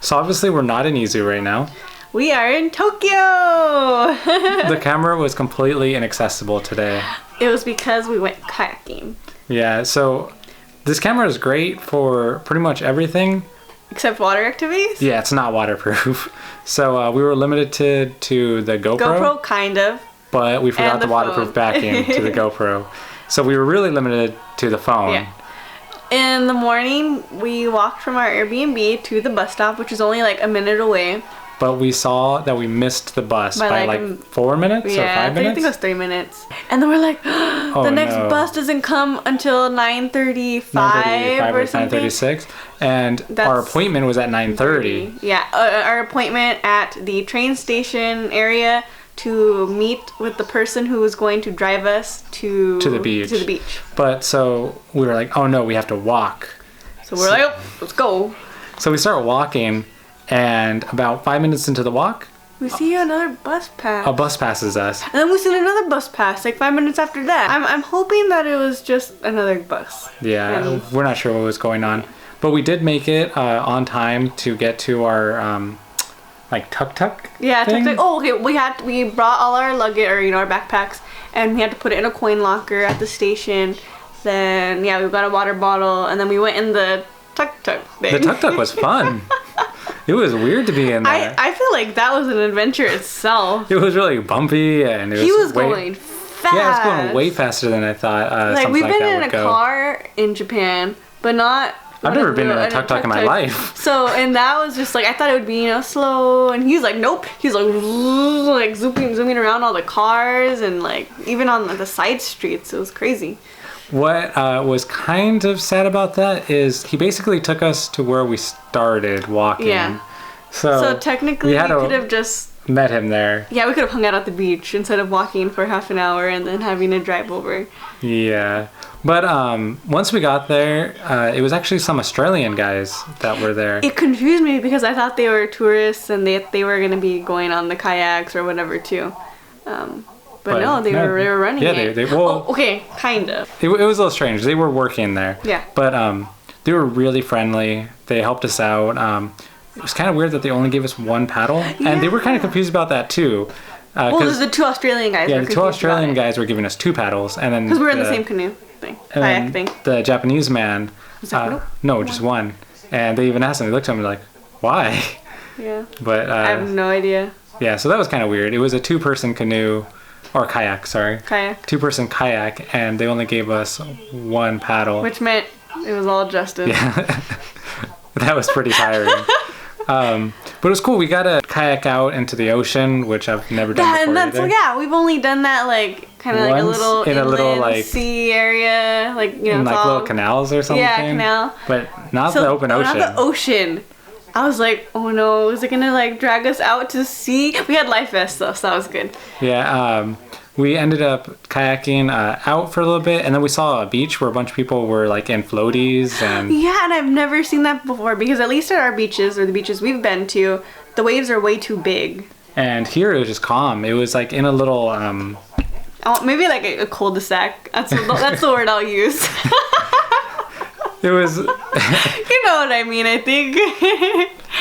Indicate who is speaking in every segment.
Speaker 1: So obviously we're not in Izu right now.
Speaker 2: We are in Tokyo!
Speaker 1: The camera was completely inaccessible today.
Speaker 2: It was because we went kayaking.
Speaker 1: Yeah, so this camera is great for pretty much everything.
Speaker 2: Except water activities?
Speaker 1: Yeah, it's not waterproof. So we were limited to the GoPro.
Speaker 2: GoPro, kind of.
Speaker 1: But we forgot the waterproof backing to the GoPro. So we were really limited to the phone.
Speaker 2: Yeah. In the morning, we walked from our Airbnb to the bus stop, which is only like a minute away.
Speaker 1: But we saw that we missed the bus by like 4 minutes or 5 minutes?
Speaker 2: I think it was 3 minutes. And then we're like, the next bus doesn't come until 9:35 or something.
Speaker 1: 9:36. And our appointment was at 9:30.
Speaker 2: Yeah, our appointment at the train station area to meet with the person who was going to drive us to the beach.
Speaker 1: But so we were like, oh no, we have to walk.
Speaker 2: So we're like, oh, let's go.
Speaker 1: So we start walking, and about 5 minutes into the walk,
Speaker 2: we see another bus pass.
Speaker 1: A bus passes us.
Speaker 2: And then we see another bus pass, like 5 minutes after that. I'm hoping that it was just another bus.
Speaker 1: Yeah, we're not sure what was going on. But we did make it on time to get to our like tuk-tuk.
Speaker 2: Yeah, tuk-tuk. Oh, okay. We brought all our luggage, or our backpacks, and we had to put it in a coin locker at the station. Then we got a water bottle, and then we went in the tuk-tuk thing.
Speaker 1: The tuk-tuk was fun. It was weird to be in there.
Speaker 2: I feel like that was an adventure itself.
Speaker 1: It was really bumpy, and
Speaker 2: he was going fast.
Speaker 1: Yeah, it was going way faster than I thought.
Speaker 2: Like we've been in a car in Japan, but not.
Speaker 1: I've never been in a tuk-tuk in my life.
Speaker 2: So, and that was just like, I thought it would be, slow. And he's like, nope. He's like zooming around all the cars and like even on the side streets. It was crazy.
Speaker 1: What was kind of sad about that is he basically took us to where we started walking.
Speaker 2: Yeah. So technically we could have just
Speaker 1: met him there.
Speaker 2: Yeah, we could have hung out at the beach instead of walking for half an hour and then having to drive over.
Speaker 1: Yeah. But once we got there, it was actually some Australian guys that were there.
Speaker 2: It confused me because I thought they were tourists and they were going to be going on the kayaks or whatever too. But no, they were running it. Okay, kind of.
Speaker 1: It was a little strange. They were working there.
Speaker 2: Yeah.
Speaker 1: But they were really friendly. They helped us out. It was kind of weird that they only gave us one paddle. Yeah. And they were kind of confused about that too.
Speaker 2: The two Australian guys
Speaker 1: the two Australian guys were giving us two paddles. And then
Speaker 2: because we were in the same canoe thing, kayak thing.
Speaker 1: The Japanese man, no, just one. And they even asked him, they looked at him like, why?
Speaker 2: Yeah.
Speaker 1: But
Speaker 2: I have no idea.
Speaker 1: Yeah, so that was kind of weird. It was a two-person canoe, or kayak, sorry.
Speaker 2: Kayak.
Speaker 1: Two-person kayak, and they only gave us one paddle.
Speaker 2: Which meant it was all Justin.
Speaker 1: Yeah. That was pretty tiring. But it was cool. We got to kayak out into the ocean, which I've never done before either.
Speaker 2: We've only done that like kind of like a little like sea area, like
Speaker 1: in like little canals or something.
Speaker 2: Yeah, canal.
Speaker 1: But not the open ocean.
Speaker 2: Not the ocean. I was like, oh no, is it gonna like drag us out to sea? We had life vests though, so that was good.
Speaker 1: Yeah. We ended up kayaking out for a little bit, and then we saw a beach where a bunch of people were like in floaties and
Speaker 2: I've never seen that before because at least at our beaches or the beaches we've been to, the waves are way too big.
Speaker 1: And here it was just calm. It was like in a little
Speaker 2: maybe like a cul-de-sac. That's the word I'll use.
Speaker 1: It was
Speaker 2: you know what I mean, I think.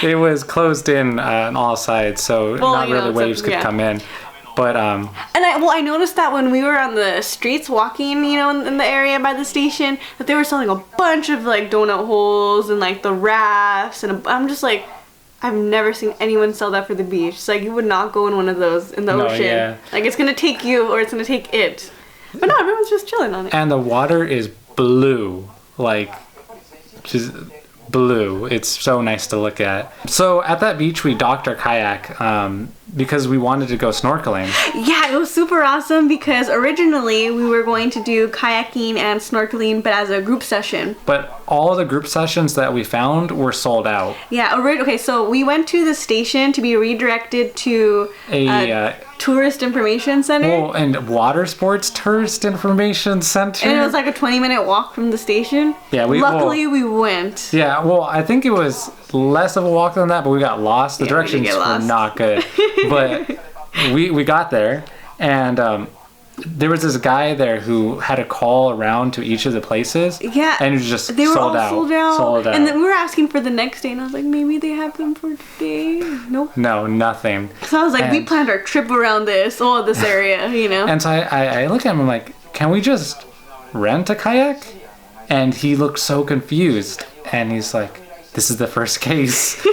Speaker 1: It was closed in on all sides, so not really waves could come in. But and
Speaker 2: I noticed that when we were on the streets walking, in the area by the station, that they were selling a bunch of like donut holes and like the rafts, and I'm just like, I've never seen anyone sell that for the beach. It's like you would not go in one of those in the ocean. Yeah. Like it's gonna take you or it's gonna take it. But no, everyone's just chilling on it.
Speaker 1: And the water is blue, like just blue. It's so nice to look at. So at that beach we docked our kayak because we wanted to go snorkeling.
Speaker 2: Yeah, it was super awesome because originally we were going to do kayaking and snorkeling but as a group session.
Speaker 1: But all the group sessions that we found were sold out.
Speaker 2: Yeah, okay, so we went to the station to be redirected to a tourist information center.
Speaker 1: Oh, and water sports tourist information center.
Speaker 2: And it was like a 20-minute walk from the station.
Speaker 1: Yeah,
Speaker 2: luckily we went.
Speaker 1: Yeah, well, I think it was less of a walk than that, but we got lost. The directions were not good. But we got there, and there was this guy there who had a call around to each of the places.
Speaker 2: Yeah.
Speaker 1: And it was just
Speaker 2: they were
Speaker 1: sold
Speaker 2: all
Speaker 1: out.
Speaker 2: sold out. And then we were asking for the next day, and I was like, maybe they have them for today. Nope.
Speaker 1: No, nothing.
Speaker 2: So I was like, we planned our trip around this area, you know?
Speaker 1: And so I looked at him, I'm like, can we just rent a kayak? And he looked so confused. And he's like, this is the first case.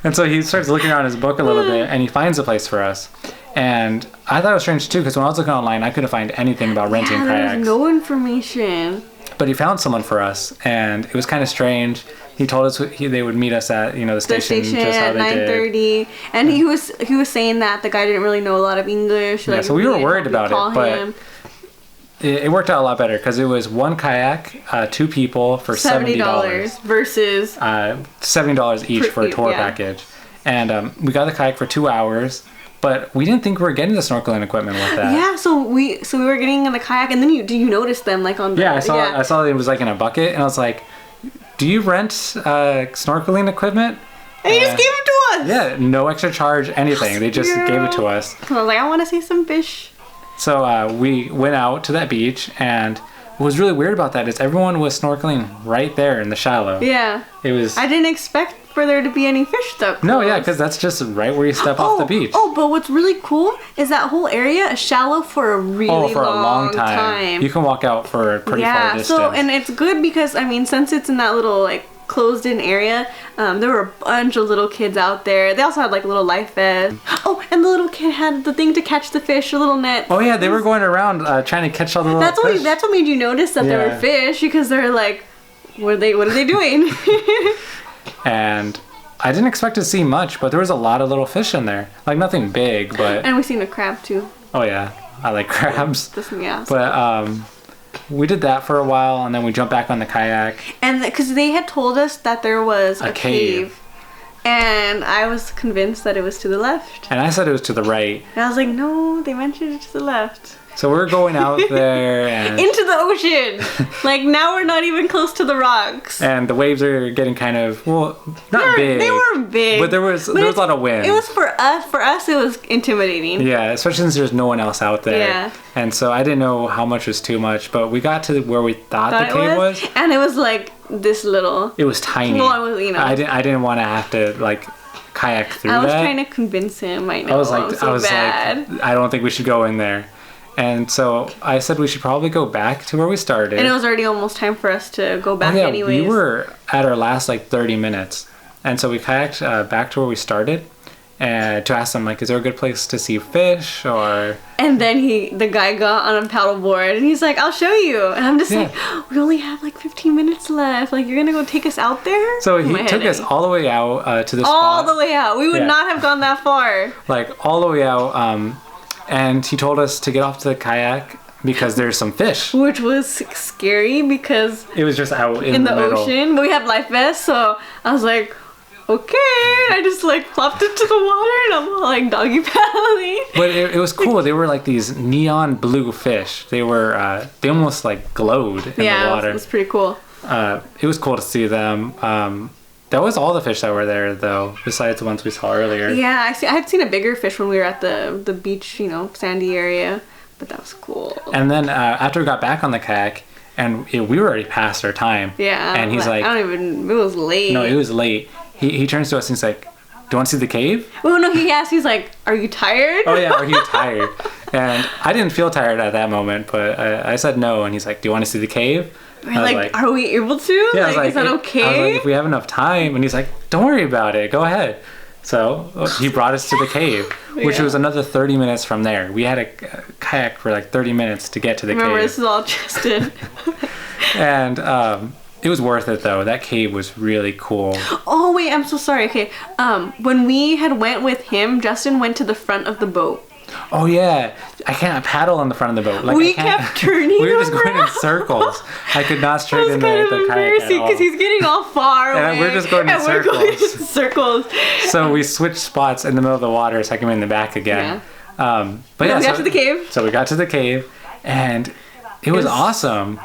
Speaker 1: And so he starts looking around his book a little bit, and he finds a place for us. And I thought it was strange too, because when I was looking online, I couldn't find anything about renting kayaks.
Speaker 2: There was no information.
Speaker 1: But he found someone for us, and it was kind of strange. He told us they would meet us at the station just how
Speaker 2: at
Speaker 1: they
Speaker 2: 9:30, and he was saying that the guy didn't really know a lot of English.
Speaker 1: Yeah, so we were worried about it, but it worked out a lot better because it was one kayak, 2 people for $70
Speaker 2: versus
Speaker 1: $70 each for a tour package, and we got the kayak for 2 hours. But we didn't think we were getting the snorkeling equipment with that.
Speaker 2: Yeah, so we were getting in the kayak, and then do you notice them like on the?
Speaker 1: Yeah, I saw it was like in a bucket, and I was like, "Do you rent snorkeling equipment?"
Speaker 2: And he just gave it to us.
Speaker 1: Yeah, no extra charge, anything. They just gave it to us.
Speaker 2: I was like, I want to see some fish.
Speaker 1: So we went out to that beach, and what was really weird about that is everyone was snorkeling right there in the shallow.
Speaker 2: Yeah.
Speaker 1: It was.
Speaker 2: I didn't expect for there to be any fish stuck.
Speaker 1: No, yeah, because that's just right where you step off the beach.
Speaker 2: Oh, but what's really cool is that whole area is shallow for a really long time.
Speaker 1: You can walk out for a pretty far distance.
Speaker 2: So and it's good because since it's in that little like closed in area, there were a bunch of little kids out there. They also had like a little life vest. Oh, and the little kid had the thing to catch the fish, a little net.
Speaker 1: Oh yeah, they were going around trying to catch all the little fish.
Speaker 2: That's what made you notice that there were fish, because they're like, what are they doing?
Speaker 1: And I didn't expect to see much, but there was a lot of little fish in there. Like nothing big, but.
Speaker 2: And we seen a crab too.
Speaker 1: Oh yeah, I like crabs.
Speaker 2: Yeah.
Speaker 1: But we did that for a while, and then we jumped back on the kayak.
Speaker 2: And because they had told us that there was a cave. And I was convinced that it was to the left.
Speaker 1: And I said it was to the right.
Speaker 2: And I was like, no, they mentioned it to the left.
Speaker 1: So we're going out there and
Speaker 2: into the ocean. Like now we're not even close to the rocks.
Speaker 1: And the waves are getting kind of not big.
Speaker 2: They were big.
Speaker 1: But there was a lot of wind.
Speaker 2: It was for us it was intimidating.
Speaker 1: Yeah, especially since there's no one else out there.
Speaker 2: Yeah.
Speaker 1: And so I didn't know how much was too much, but we got to where we thought the cave was.
Speaker 2: And it was like this little.
Speaker 1: It was tiny.
Speaker 2: Well, it was,
Speaker 1: I didn't want to have to like kayak through that.
Speaker 2: I was trying to convince him. I know. I was like,
Speaker 1: I don't think we should go in there. And so I said we should probably go back to where we started.
Speaker 2: And it was already almost time for us to go back anyways.
Speaker 1: We were at our last 30 minutes. And so we kayaked back to where we started and to ask them is there a good place to see fish or...
Speaker 2: And then the guy got on a paddleboard and he's like, I'll show you. And I'm just like, we only have 15 minutes left. Like, you're going to go take us out there?
Speaker 1: So he took us all the way out to the spot.
Speaker 2: All the way out. We would not have gone that far.
Speaker 1: All the way out. And he told us to get off the kayak because there's some fish. Which
Speaker 2: was scary because...
Speaker 1: It was just out in the middle.
Speaker 2: Ocean. But we had life vests, so I was like, okay. I just plopped into the water and I'm all doggy paddling.
Speaker 1: But it was cool. They were these neon blue fish. They were, they almost glowed in the water.
Speaker 2: Yeah, it was pretty cool.
Speaker 1: It was cool to see them. That was all the fish that were there, though, besides the ones we saw earlier.
Speaker 2: Yeah, I had seen a bigger fish when we were at the beach, sandy area, but that was cool.
Speaker 1: And then after we got back on the kayak, and we were already past our time.
Speaker 2: Yeah.
Speaker 1: And he's like...
Speaker 2: it was late.
Speaker 1: No, it was late. He turns to us and he's like, do you want to see the cave?
Speaker 2: Oh, no, he asked, he's like, are you tired?
Speaker 1: Oh, yeah, are you tired? And I didn't feel tired at that moment, but I said no, and he's like, do you want to see the cave?
Speaker 2: We're are we able to?
Speaker 1: Yeah,
Speaker 2: is that okay?
Speaker 1: I was like, if we have enough time. And he's like, don't worry about it. Go ahead. So he brought us to the cave, which was another 30 minutes from there. We had a kayak for 30 minutes to get to the cave.
Speaker 2: Remember, this is all Justin.
Speaker 1: And it was worth it, though. That cave was really cool.
Speaker 2: Oh, wait, I'm so sorry. Okay, when we had went with him, Justin went to the front of the boat.
Speaker 1: Oh yeah, I can't paddle on the front of the boat.
Speaker 2: We kept turning.
Speaker 1: We were just going in circles. I could not straighten the kayak at all.
Speaker 2: Because he's getting all far away.
Speaker 1: And we're just going in circles.
Speaker 2: We're going in circles.
Speaker 1: So we switched spots in the middle of the water, so I came in the back again.
Speaker 2: Yeah. We got to the cave.
Speaker 1: So we got to the cave, and it was awesome.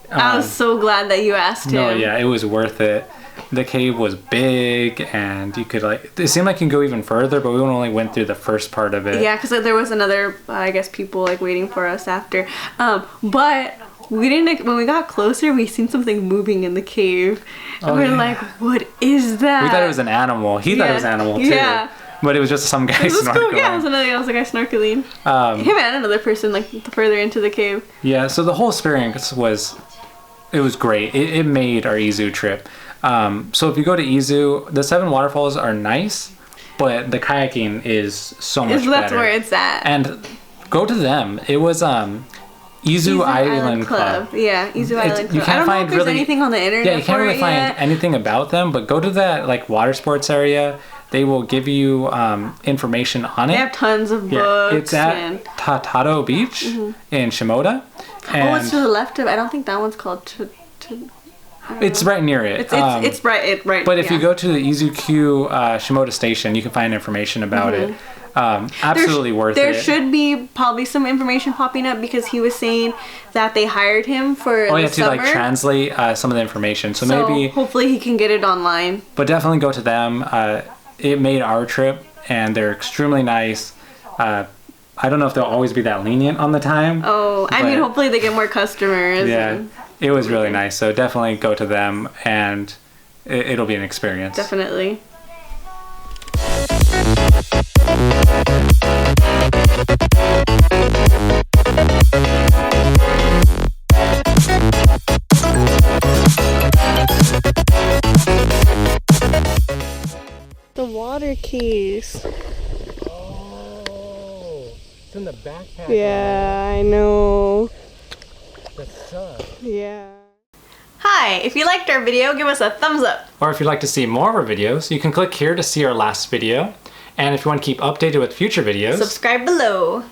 Speaker 2: I was so glad that you asked him.
Speaker 1: No, yeah, it was worth it. the cave was big, and you could like, it seemed like you can go even further, but we only went through the first part of it.
Speaker 2: Yeah, because there was another, I guess, people like waiting for us after. But we didn't. When we got closer, we seen something moving in the cave, and we were like, "What is that?"
Speaker 1: We thought it was an animal. He thought it was an animal too.
Speaker 2: Yeah.
Speaker 1: But it was just some guy snorkeling.
Speaker 2: Cool. Yeah, it was another guy snorkeling. Him and another person like further into the cave.
Speaker 1: Yeah, so the whole experience was, it was great. It made our Izu trip. So if you go to Izu, the 7 waterfalls are nice, but the kayaking is so much better.
Speaker 2: That's where it's at.
Speaker 1: And go to them. It was Izu Island Club.
Speaker 2: Yeah, Izu Island Club.
Speaker 1: You can't find
Speaker 2: there's anything on the internet.
Speaker 1: Yeah, you can't really find anything about them, but go to that like water sports area. They will give you information on it.
Speaker 2: They have tons of books.
Speaker 1: It's at Tatato Beach in Shimoda. And
Speaker 2: it's to the left of. I don't think that one's called.
Speaker 1: It's right near it.
Speaker 2: It's right.
Speaker 1: But if you go to the Izu-Q Shimoda station, you can find information about it. Absolutely worth it.
Speaker 2: There should be probably some information popping up because he was saying that they hired him for the summer.
Speaker 1: To like translate some of the information. So maybe
Speaker 2: hopefully he can get it online.
Speaker 1: But definitely go to them. It made our trip, and they're extremely nice. I don't know if they'll always be that lenient on the time.
Speaker 2: Oh, I mean, hopefully they get more customers.
Speaker 1: Yeah, it was really nice. So definitely go to them, and it'll be an experience.
Speaker 2: Definitely. The water keys.
Speaker 1: Oh, it's in the backpack.
Speaker 2: Yeah, I know.
Speaker 1: That sucks.
Speaker 2: Yeah. Hi, if you liked our video, give us a thumbs up.
Speaker 1: Or if you'd like to see more of our videos, you can click here to see our last video. And if you want to keep updated with future videos,
Speaker 2: subscribe below.